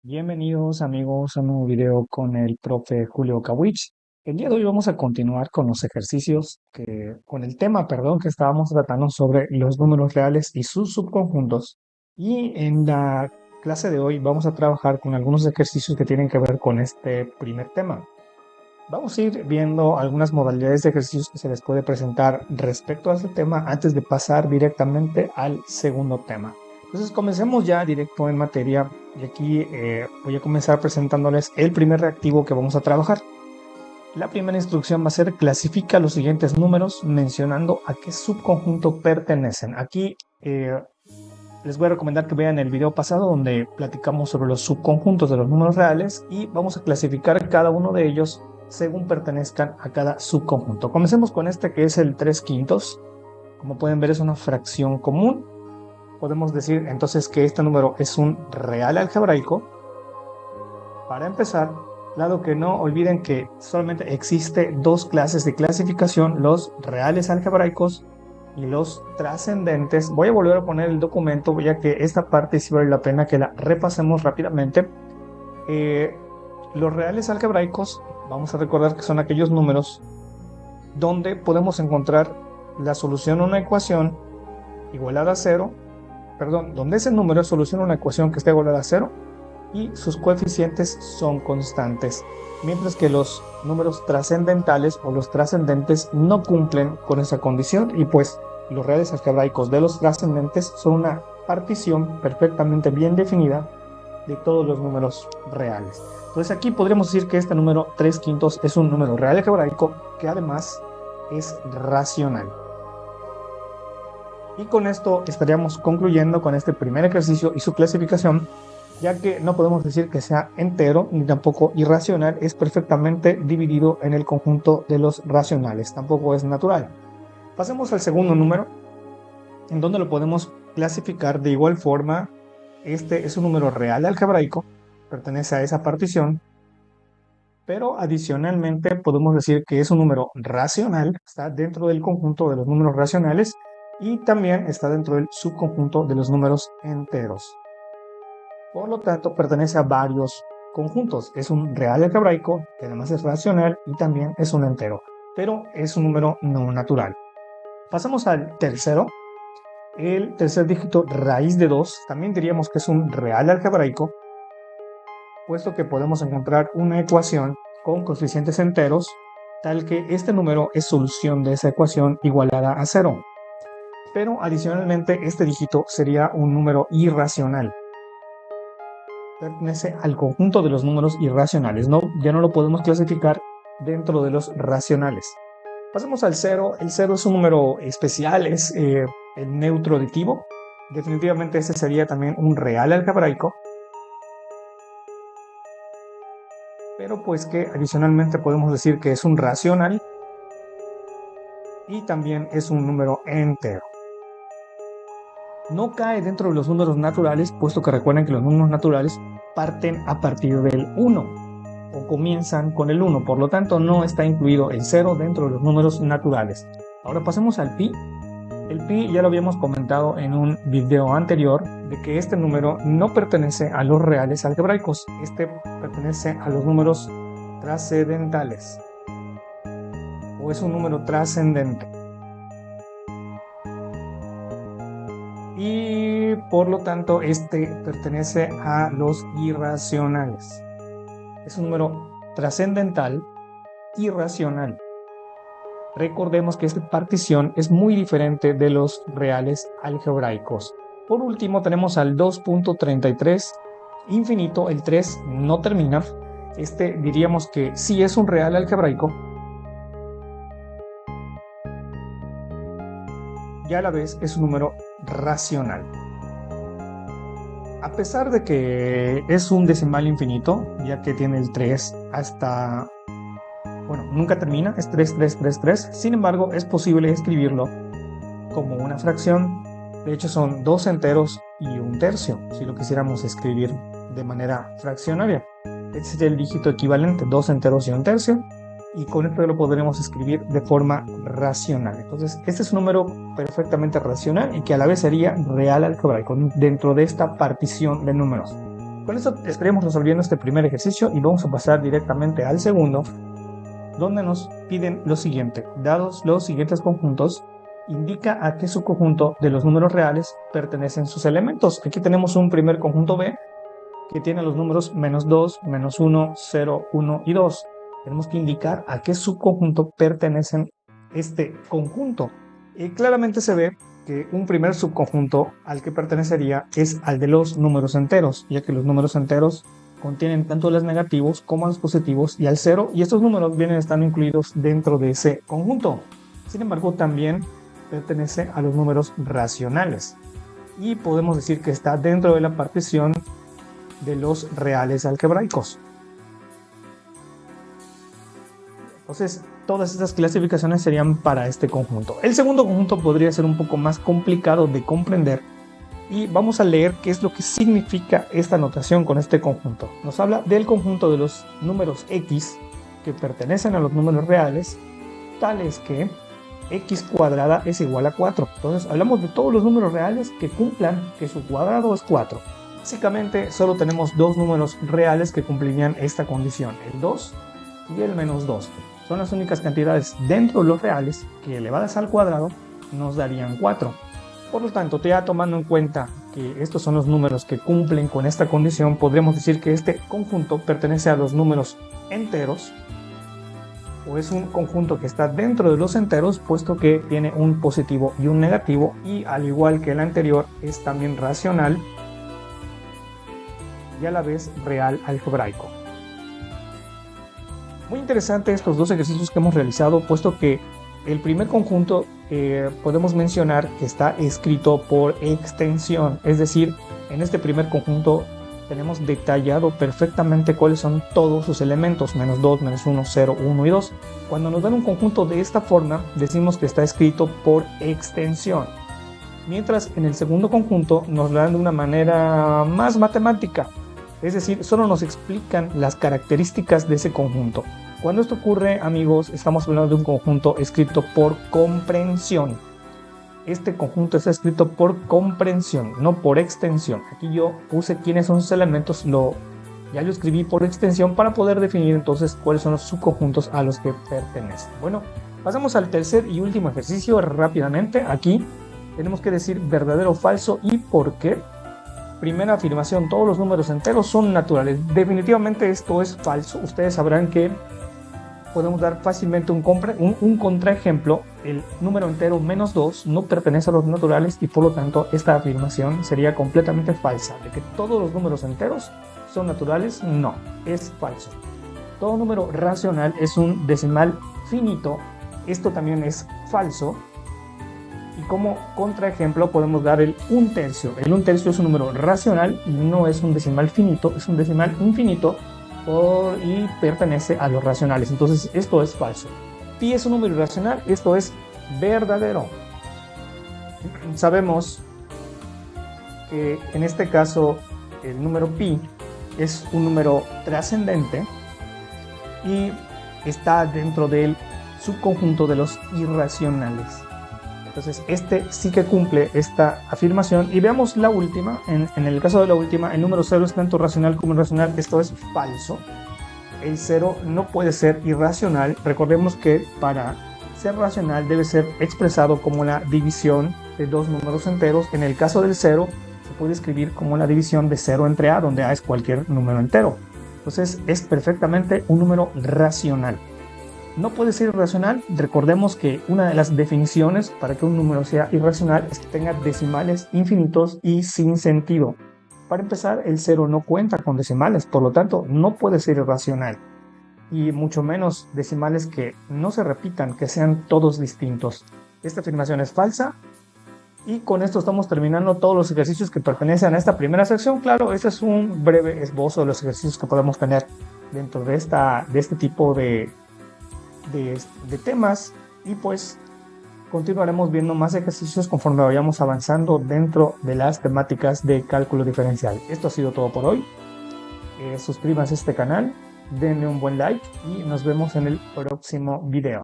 Bienvenidos amigos a un nuevo video con el profe Julio Kawich. El día de hoy vamos a continuar con los ejercicios con el tema, perdón, que estábamos tratando sobre los números reales y sus subconjuntos. Y en la clase de hoy vamos a trabajar con algunos ejercicios que tienen que ver con este primer tema. Vamos a ir viendo algunas modalidades de ejercicios que se les puede presentar respecto a este tema antes de pasar directamente al segundo tema. Entonces comencemos ya directo en materia y aquí voy a comenzar presentándoles el primer reactivo que vamos a trabajar. La primera instrucción va a ser clasifica los siguientes números mencionando a qué subconjunto pertenecen. Aquí les voy a recomendar que vean el video pasado donde platicamos sobre los subconjuntos de los números reales y vamos a clasificar cada uno de ellos según pertenezcan a cada subconjunto. Comencemos con este que es el 3/5. Como pueden ver es una fracción común. Podemos decir entonces que este número es un real algebraico. Para empezar, dado que no olviden que solamente existe dos clases de clasificación, los reales algebraicos y los trascendentes. Voy a volver a poner el documento ya que esta parte sí vale la pena que la repasemos rápidamente. Los reales algebraicos, vamos a recordar que son aquellos números donde podemos encontrar la solución a una ecuación igualada a cero, donde ese número soluciona una ecuación que esté igualada a cero y sus coeficientes son constantes, mientras que los números trascendentales o los trascendentes no cumplen con esa condición y pues los reales algebraicos de los trascendentes son una partición perfectamente bien definida de todos los números reales. Entonces aquí podríamos decir que este número 3/5 es un número real algebraico que además es racional. Y con esto estaríamos concluyendo con este primer ejercicio y su clasificación, ya que no podemos decir que sea entero ni tampoco irracional, es perfectamente dividido en el conjunto de los racionales, tampoco es natural. Pasemos al segundo número, en donde lo podemos clasificar de igual forma. Este es un número real algebraico, pertenece a esa partición, pero adicionalmente podemos decir que es un número racional, está dentro del conjunto de los números racionales y también está dentro del subconjunto de los números enteros. Por lo tanto, pertenece a varios conjuntos. Es un real algebraico, que además es racional y también es un entero, pero es un número no natural. Pasamos al tercero. El tercer dígito raíz de 2, también diríamos que es un real algebraico, puesto que podemos encontrar una ecuación con coeficientes enteros, tal que este número es solución de esa ecuación igualada a 0. Pero adicionalmente este dígito sería un número irracional. Pertenece al conjunto de los números irracionales, ya no lo podemos clasificar dentro de los racionales. Pasemos al 0. El 0 es un número especial, es el neutro aditivo. Definitivamente este sería también un real algebraico, pero pues que adicionalmente podemos decir que es un racional y también es un número entero. No cae dentro de los números naturales, puesto que recuerden que los números naturales parten a partir del 1 o comienzan con el 1, por lo tanto no está incluido el 0 dentro de los números naturales. Ahora pasemos al pi. El pi ya lo habíamos comentado en un video anterior, de que este número no pertenece a los reales algebraicos, este pertenece a los números trascendentales, o es un número trascendente. Y por lo tanto este pertenece a los irracionales. Es un número trascendental irracional. Recordemos que esta partición es muy diferente de los reales algebraicos. Por último tenemos al 2.33 infinito, el 3 no termina. Este diríamos que sí es un real algebraico y a la vez es un número racional. A pesar de que es un decimal infinito, ya que tiene el 3 hasta, nunca termina, es 3, 3, 3, 3. Sin embargo, es posible escribirlo como una fracción. De hecho, son 2 enteros y 1/3, si lo quisiéramos escribir de manera fraccionaria. Este sería el dígito equivalente, 2 enteros y 1/3. Y con esto lo podremos escribir de forma racional. Entonces, este es un número perfectamente racional y que a la vez sería real algebraico dentro de esta partición de números. Con esto estaríamos resolviendo este primer ejercicio y vamos a pasar directamente al segundo, donde nos piden lo siguiente. Dados los siguientes conjuntos, indica a qué subconjunto de los números reales pertenecen sus elementos. Aquí tenemos un primer conjunto B que tiene los números -2, -1, 0, 1 y 2. Tenemos que indicar a qué subconjunto pertenecen este conjunto. Y claramente se ve que un primer subconjunto al que pertenecería es al de los números enteros, ya que los números enteros contienen tanto los negativos como los positivos y al 0, y estos números vienen estando incluidos dentro de ese conjunto. Sin embargo, también pertenece a los números racionales y podemos decir que está dentro de la partición de los reales algebraicos. Entonces, todas estas clasificaciones serían para este conjunto. El segundo conjunto podría ser un poco más complicado de comprender y vamos a leer qué es lo que significa esta notación con este conjunto. Nos habla del conjunto de los números x que pertenecen a los números reales, tales que x cuadrada es igual a 4. Entonces, hablamos de todos los números reales que cumplan que su cuadrado es 4. Básicamente, solo tenemos dos números reales que cumplirían esta condición, el 2 y el -2. Son las únicas cantidades dentro de los reales que elevadas al cuadrado nos darían 4. Por lo tanto, ya tomando en cuenta que estos son los números que cumplen con esta condición, podríamos decir que este conjunto pertenece a los números enteros, o es un conjunto que está dentro de los enteros, puesto que tiene un positivo y un negativo, y al igual que el anterior, es también racional y a la vez real algebraico. Muy interesante estos dos ejercicios que hemos realizado, puesto que el primer conjunto podemos mencionar que está escrito por extensión, es decir, en este primer conjunto tenemos detallado perfectamente cuáles son todos sus elementos, -2, -1, 0, 1 y 2. Cuando nos dan un conjunto de esta forma, decimos que está escrito por extensión. Mientras en el segundo conjunto nos lo dan de una manera más matemática, es decir, solo nos explican las características de ese conjunto. Cuando esto ocurre, amigos, estamos hablando de un conjunto escrito por comprensión. Este conjunto está escrito por comprensión, no por extensión. Aquí yo puse quiénes son sus elementos, ya lo escribí por extensión para poder definir entonces cuáles son los subconjuntos a los que pertenecen. Bueno, pasamos al tercer y último ejercicio rápidamente. Aquí tenemos que decir verdadero o falso y por qué. Primera afirmación, todos los números enteros son naturales. Definitivamente esto es falso. Ustedes sabrán que podemos dar fácilmente un contraejemplo. El número entero -2 no pertenece a los naturales y por lo tanto esta afirmación sería completamente falsa. De que todos los números enteros son naturales, no, es falso. Todo número racional es un decimal finito. Esto también es falso. Y como contraejemplo podemos dar el 1/3. El 1/3 es un número racional y no es un decimal finito, es un decimal infinito y pertenece a los racionales. Entonces esto es falso. Pi es un número irracional, esto es verdadero. Sabemos que en este caso el número pi es un número trascendente y está dentro del subconjunto de los irracionales. Entonces este sí que cumple esta afirmación. Y veamos la última. En el caso de la última, el número 0 es tanto racional como irracional. Esto es falso. El 0 no puede ser irracional. Recordemos que para ser racional debe ser expresado como la división de dos números enteros. En el caso del 0 se puede escribir como la división de 0 entre A, donde A es cualquier número entero. Entonces es perfectamente un número racional. No puede ser irracional. Recordemos que una de las definiciones para que un número sea irracional es que tenga decimales infinitos y sin sentido. Para empezar, el 0 no cuenta con decimales, por lo tanto no puede ser irracional. Y mucho menos decimales que no se repitan, que sean todos distintos. Esta afirmación es falsa. Y con esto estamos terminando todos los ejercicios que pertenecen a esta primera sección. Claro, este es un breve esbozo de los ejercicios que podemos tener dentro de este tipo de temas, y pues continuaremos viendo más ejercicios conforme vayamos avanzando dentro de las temáticas de cálculo diferencial. Esto ha sido todo por hoy. Suscríbanse a este canal, denle un buen like y nos vemos en el próximo video.